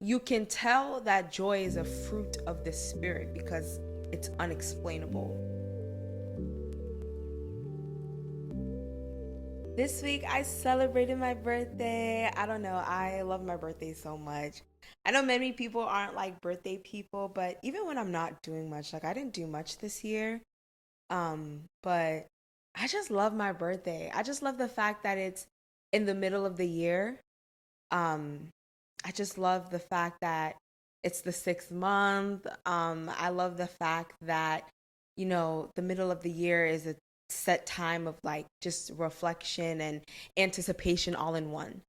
You can tell that joy is a fruit of the spirit because it's unexplainable. This week I celebrated my birthday. I don't know, I love my birthday so much. I know many people aren't like birthday people, but even when I'm not doing much, like I didn't do much this year. But I just love my birthday. I just love the fact that it's in the middle of the year. Um, I just love the fact that it's the 6th month. I love the fact that, the middle of the year is a set time of like just reflection and anticipation all in one,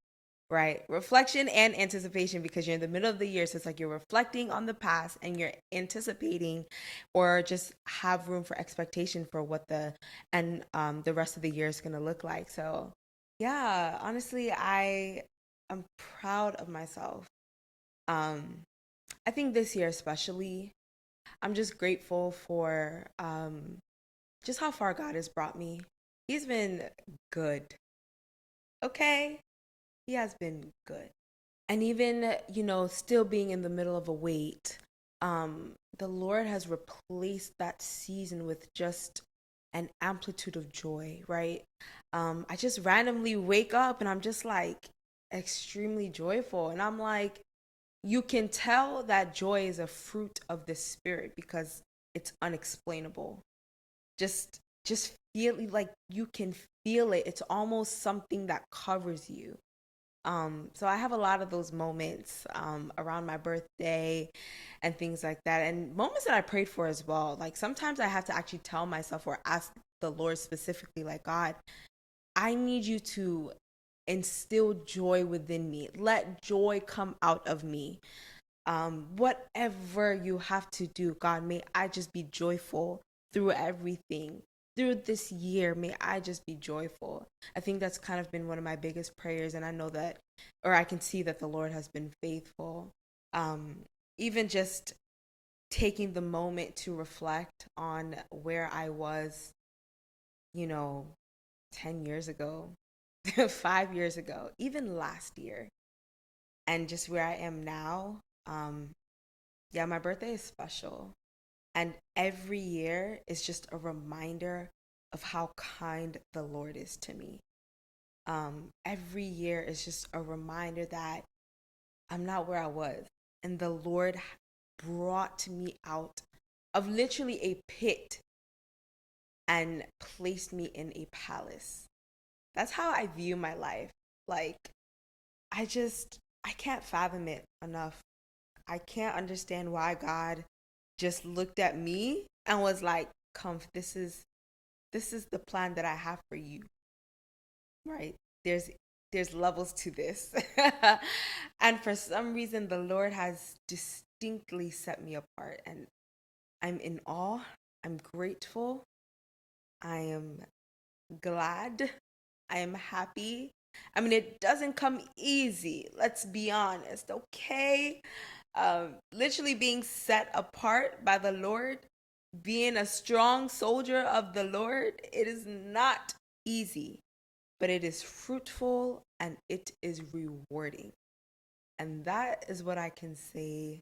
right? Reflection and anticipation because you're in the middle of the year. So it's like you're reflecting on the past and you're anticipating or just have room for expectation for what the rest of the year is going to look like. So yeah, honestly, I am proud of myself. Um, I think this year especially, I'm just grateful for just how far God has brought me. He's been good. Okay, he has been good. And even still being in the middle of a wait, the Lord has replaced that season with just an amplitude of joy, right? I just randomly wake up and I'm just like extremely joyful, and I'm like, you can tell that joy is a fruit of the spirit because it's unexplainable. Just feel like you can feel it. It's almost something that covers you. So I have a lot of those moments around my birthday and things like that, and moments that I prayed for as well. Like sometimes I have to actually tell myself or ask the Lord specifically, like, God, I need you to instill joy within me. Let joy come out of me. Whatever you have to do, God, may I just be joyful through everything. Through this year, may I just be joyful. I think that's kind of been one of my biggest prayers, and I know that, or I can see that the Lord has been faithful. Um, Even just taking the moment to reflect on where I was, you know, 10 years ago, 5 years ago, even last year, and just where I am now. Yeah, my birthday is special. And every year is just a reminder of how kind the Lord is to me. Every year is just a reminder that I'm not where I was. And the Lord brought me out of literally a pit and placed me in a palace. That's how I view my life. Like, I can't fathom it enough. I can't understand why God just looked at me and was like, "Come, this is the plan that I have for you." Right? There's levels to this. And for some reason the Lord has distinctly set me apart, and I'm in awe. I'm grateful. I am glad. I am happy. I mean, it doesn't come easy. Let's be honest, okay? Literally being set apart by the Lord, being a strong soldier of the Lord, it is not easy, but it is fruitful and it is rewarding. And that is what I can say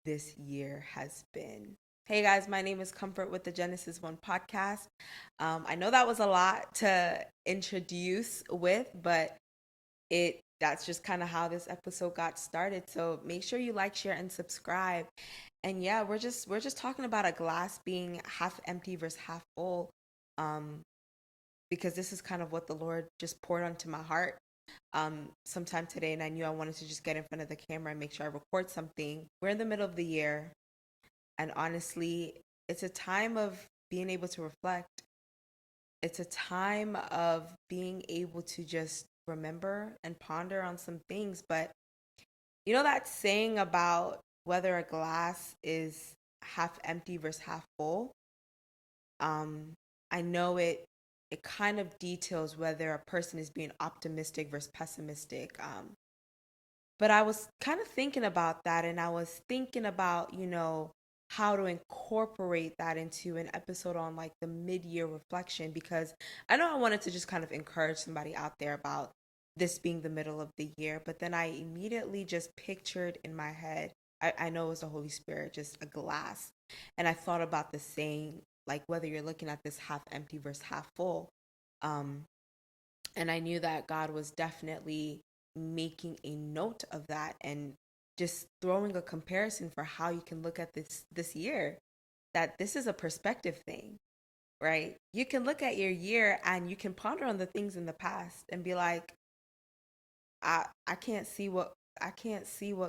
this year has been. Hey guys, my name is Comfort with the Genesis One podcast. I know that was a lot to introduce with, but it that's just kind of how this episode got started. So make sure you like, share, and subscribe. And yeah, we're just talking about a glass being half empty versus half full. Um, because this is kind of what the Lord just poured onto my heart sometime today, and I knew I wanted to just get in front of the camera and make sure I record something. We're in the middle of the year, and honestly, it's a time of being able to reflect. It's a time of being able to just remember and ponder on some things. But you know that saying about whether a glass is half empty versus half full? Um, I know it kind of details whether a person is being optimistic versus pessimistic. But I was kind of thinking about that, and I was thinking about, how to incorporate that into an episode on like the mid-year reflection, because I know I wanted to just kind of encourage somebody out there about this being the middle of the year, but then I immediately just pictured in my head, I know it was the Holy Spirit, just a glass. And I thought about the saying, like whether you're looking at this half empty versus half full. Um, and I knew that God was definitely making a note of that and just throwing a comparison for how you can look at this year, that this is a perspective thing, right? You can look at your year and you can ponder on the things in the past and be like, I can't see what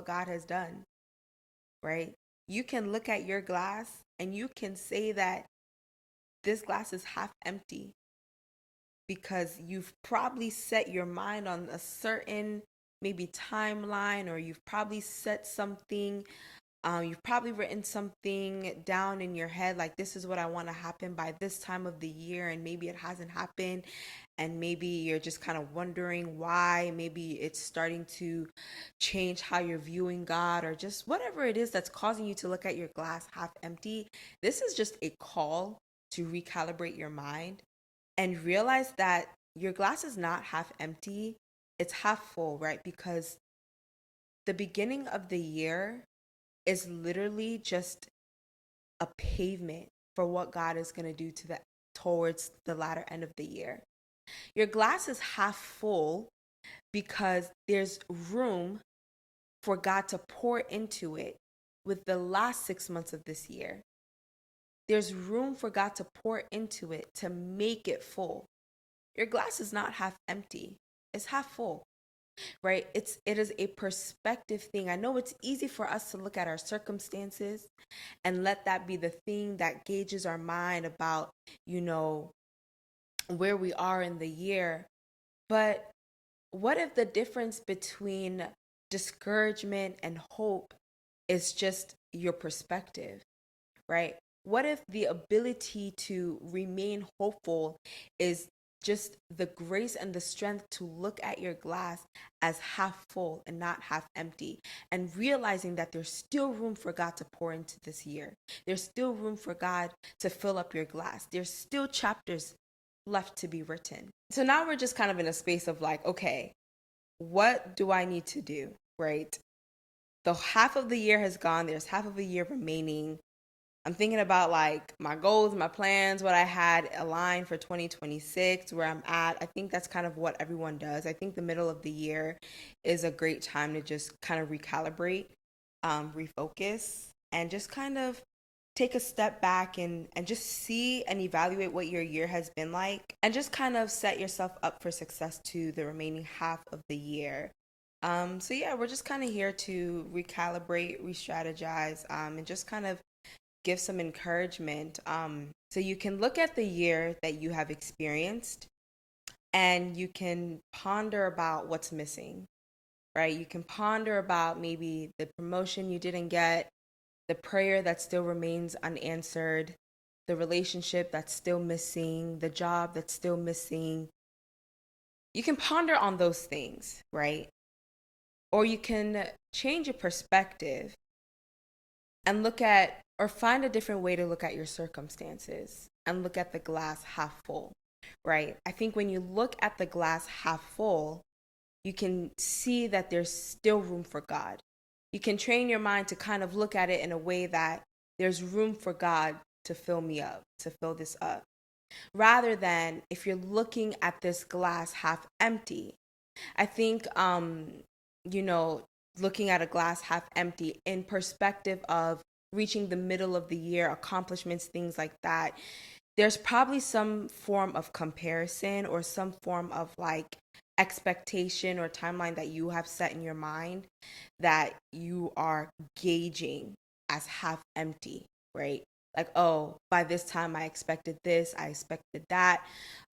God has done, right? You can look at your glass and you can say that this glass is half empty because you've probably set your mind on a certain maybe timeline, or you've probably set something, you've probably written something down in your head like, this is what I want to happen by this time of the year, and maybe it hasn't happened, and maybe you're just kind of wondering why. Maybe it's starting to change how you're viewing God, or just whatever it is that's causing you to look at your glass half empty. This is just a call to recalibrate your mind and realize that your glass is not half empty, it's half full, right? Because the beginning of the year is literally just a pavement for what God is going to do towards the latter end of the year. Your glass is half full because there's room for God to pour into it with the last 6 months of this year. There's room for God to pour into it to make it full. Your glass is not half empty, it's half full, right? It is a perspective thing. I know it's easy for us to look at our circumstances and let that be the thing that gauges our mind about, where we are in the year. But what if the difference between discouragement and hope is just your perspective, right? What if the ability to remain hopeful is just the grace and the strength to look at your glass as half full and not half empty, and realizing that there's still room for God to pour into this year? There's still room for God to fill up your glass. There's still chapters left to be written. So now we're just kind of in a space of like, okay, what do I need to do, right? The half of the year has gone. There's half of a year remaining. I'm thinking about like my goals, my plans, what I had aligned for 2026, where I'm at. I think that's kind of what everyone does. I think the middle of the year is a great time to just kind of recalibrate, refocus, and just kind of take a step back and just see and evaluate what your year has been like, and just kind of set yourself up for success to the remaining half of the year. So yeah, we're just kind of here to recalibrate, re-strategize, and just kind of give some encouragement. So you can look at the year that you have experienced and you can ponder about what's missing, right? You can ponder about maybe the promotion you didn't get, the prayer that still remains unanswered, the relationship that's still missing, the job that's still missing. You can ponder on those things, right? Or you can change your perspective and look at, or find a different way to look at your circumstances and look at the glass half full, right? I think when you look at the glass half full, you can see that there's still room for God. You can train your mind to kind of look at it in a way that there's room for God to fill me up, to fill this up. Rather than if you're looking at this glass half empty. I think, you know, looking at a glass half empty in perspective of reaching the middle of the year, accomplishments, things like that, there's probably some form of comparison or some form of like expectation or timeline that you have set in your mind that you are gauging as half empty, right? Like, oh, by this time I expected this, I expected that,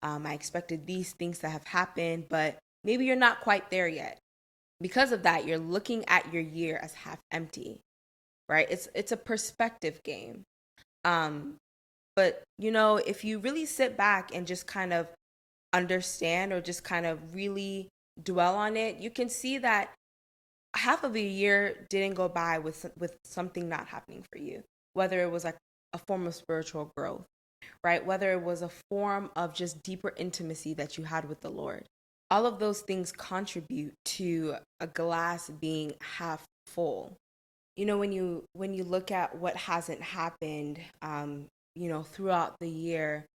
I expected these things to have happened, but maybe you're not quite there yet. Because of that, you're looking at your year as half empty, right? It's a perspective game. Um, but if you really sit back and just kind of understand, or just kind of really dwell on it, you can see that half of a year didn't go by with something not happening for you. Whether it was like a form of spiritual growth, right? Whether it was a form of just deeper intimacy that you had with the Lord. All of those things contribute to a glass being half full. When you look at what hasn't happened, throughout the year,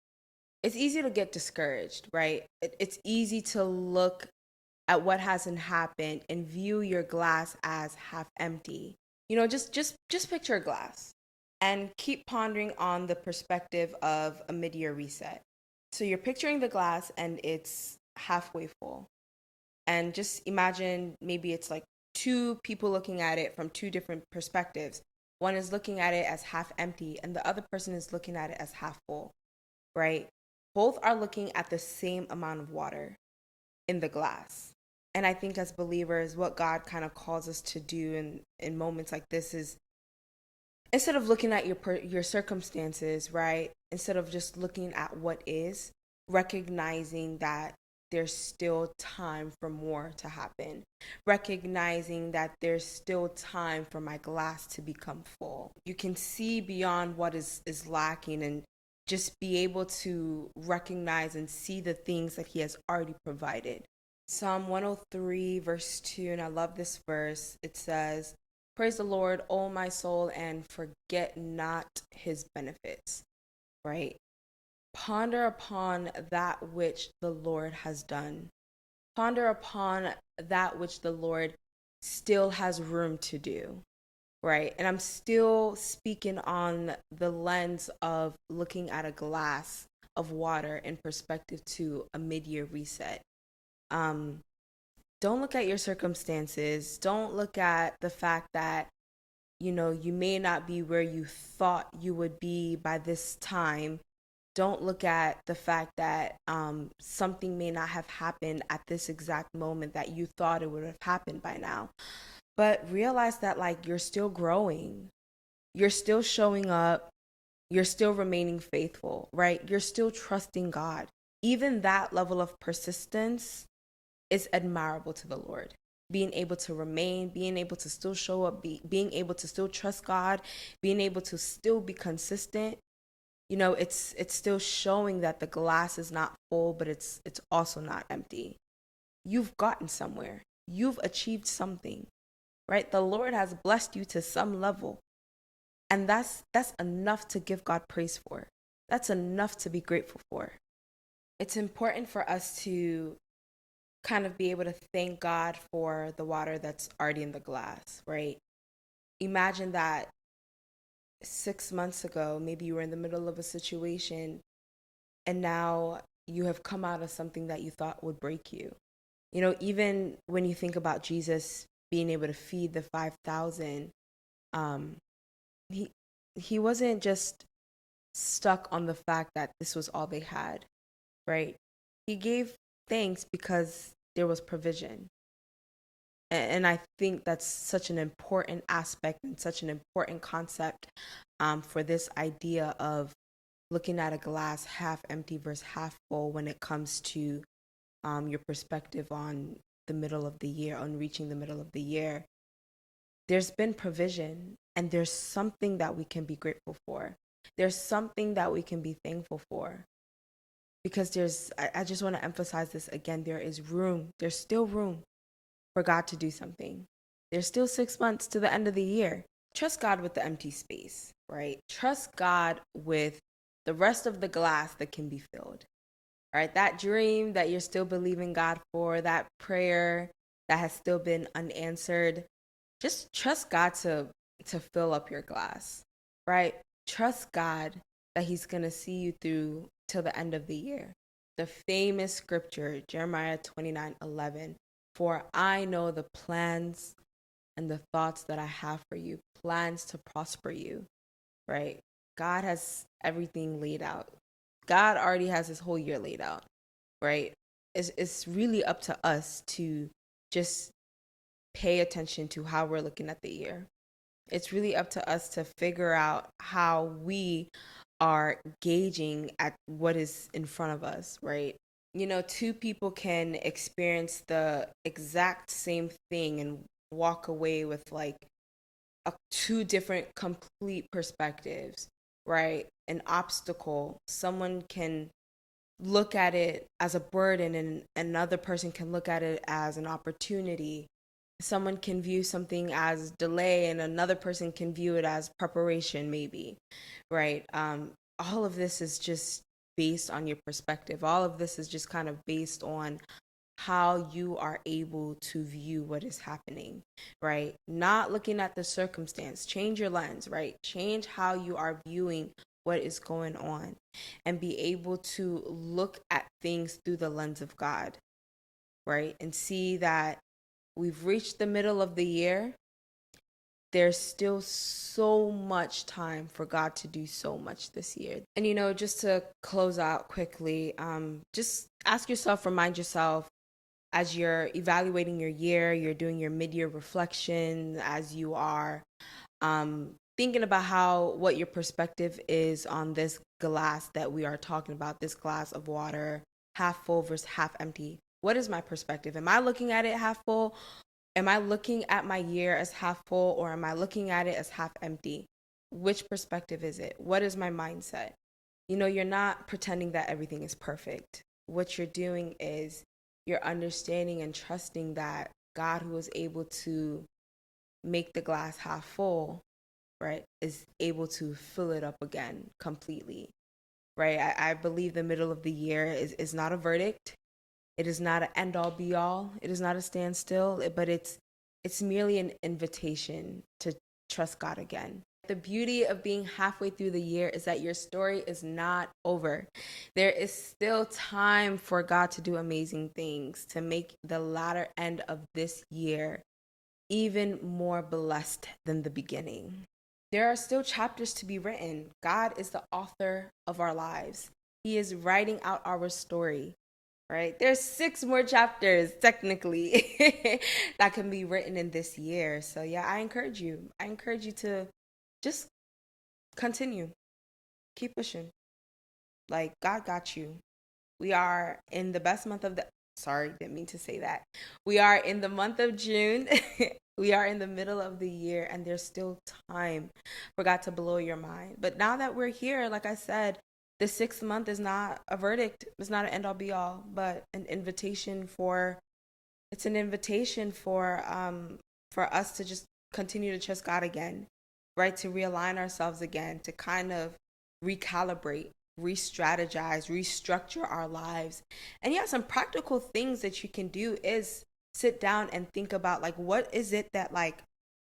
it's easy to get discouraged, right? It's easy to look at what hasn't happened and view your glass as half empty. Just picture a glass and keep pondering on the perspective of a mid-year reset. So you're picturing the glass and it's halfway full. And just imagine maybe it's like two people looking at it from two different perspectives. One is looking at it as half empty and the other person is looking at it as half full, right? Both are looking at the same amount of water in the glass. And I think as believers, what God kind of calls us to do in moments like this is, instead of looking at your circumstances, right? Instead of just looking at what is, recognizing that there's still time for more to happen. Recognizing that there's still time for my glass to become full. You can see beyond what is lacking and just be able to recognize and see the things that he has already provided. Psalm 103, verse 2, and I love this verse. It says, "Praise the Lord, O my soul, and forget not his benefits," right? Ponder upon that which the Lord has done. Ponder upon that which the Lord still has room to do, right? And I'm still speaking on the lens of looking at a glass of water in perspective to a mid-year reset. Um, don't look at your circumstances. Don't look at the fact that, you may not be where you thought you would be by this time. Don't look at the fact that something may not have happened at this exact moment that you thought it would have happened by now. But realize that, like, you're still growing, you're still showing up, you're still remaining faithful, right? You're still trusting God. Even that level of persistence is admirable to the Lord. Being able to remain, being able to still show up, being able to still trust God, being able to still be consistent. It's still showing that the glass is not full, but it's also not empty. You've gotten somewhere. You've achieved something, right? The Lord has blessed you to some level, and that's enough to give God praise for. That's enough to be grateful for. It's important for us to kind of be able to thank God for the water that's already in the glass, right? Imagine that 6 months ago, maybe you were in the middle of a situation and now you have come out of something that you thought would break you. Even when you think about Jesus being able to feed the 5,000, um, he, he wasn't just stuck on the fact that this was all they had, right? He gave thanks because there was provision. And I think that's such an important aspect and such an important concept for this idea of looking at a glass half empty versus half full when it comes to your perspective on the middle of the year, on reaching the middle of the year. There's been provision, and there's something that we can be grateful for. There's something that we can be thankful for. Because I just want to emphasize this again, there's still room for God to do something. There's still 6 months to the end of the year. Trust God with the empty space, right? Trust God with the rest of the glass that can be filled, right? That dream that you're still believing God for, that prayer that has still been unanswered, just trust God to fill up your glass, right? Trust God that he's going to see you through till the end of the year. The famous scripture, Jeremiah 29:11, "For I know the plans and the thoughts that I have for you, plans to prosper you," right? God has everything laid out. God already has his whole year laid out, right? It's really up to us to just pay attention to how we're looking at the year. It's really up to us to figure out how we are gauging at what is in front of us, right? Two people can experience the exact same thing and walk away with like two different complete perspectives, right? An obstacle, someone can look at it as a burden, and another person can look at it as an opportunity. Someone can view something as delay, and another person can view it as preparation, maybe, right? All of this is just based on your perspective. All of this is just kind of based on how you are able to view what is happening, right? Not looking at the circumstance. Change your lens, right? Change how you are viewing what is going on, and be able to look at things through the lens of God, right? And see that we've reached the middle of the year. There's still so much time for God to do so much this year. And just to close out quickly, just ask yourself, remind yourself, as you're evaluating your year, you're doing your mid-year reflection, as you are thinking about what your perspective is on this glass that we are talking about, this glass of water, half full versus half empty. What is my perspective? Am I looking at it half full? Am I looking at my year as half full, or am I looking at it as half empty? Which perspective is it? What is my mindset? You're not pretending that everything is perfect. What you're doing is you're understanding and trusting that God, who is able to make the glass half full, right, is able to fill it up again completely, right? I believe the middle of the year is not a verdict. It is not an end all be all. It is not a standstill, but it's merely an invitation to trust God again. The beauty of being halfway through the year is that your story is not over. There is still time for God to do amazing things, to make the latter end of this year even more blessed than the beginning. There are still chapters to be written. God is the author of our lives. He is writing out our story, right? There's 6 more chapters, technically, that can be written in this year. So yeah, I encourage you to just continue, keep pushing. Like, God got you. We are in the best month of the, sorry, didn't mean to say that. We are in the month of June. We are in the middle of the year, and there's still time for God to blow your mind. But now that we're here, like I said, the 6th month is not a verdict. It's not an end all be all, but an invitation for us to just continue to trust God again, right? To realign ourselves again, to kind of recalibrate, re-strategize, restructure our lives. And yeah, some practical things that you can do is sit down and think about, like, what is it that, like,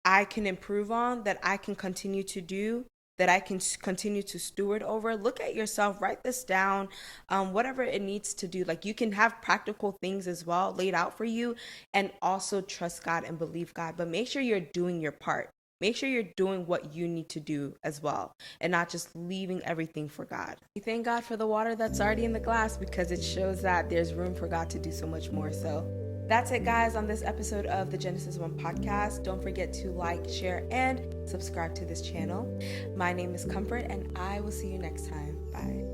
I can improve on, that I can continue to do, that I can continue to steward over. Look at yourself, write this down, whatever it needs to do. Like, you can have practical things as well laid out for you, and also trust God and believe God. But make sure you're doing your part. Make sure you're doing what you need to do as well, and not just leaving everything for God. We thank God for the water that's already in the glass, because it shows that there's room for God to do so much more. So that's it, guys, on this episode of the Genesis One podcast. Don't forget to like, share, and subscribe to this channel. My name is Comfort, and I will see you next time. Bye.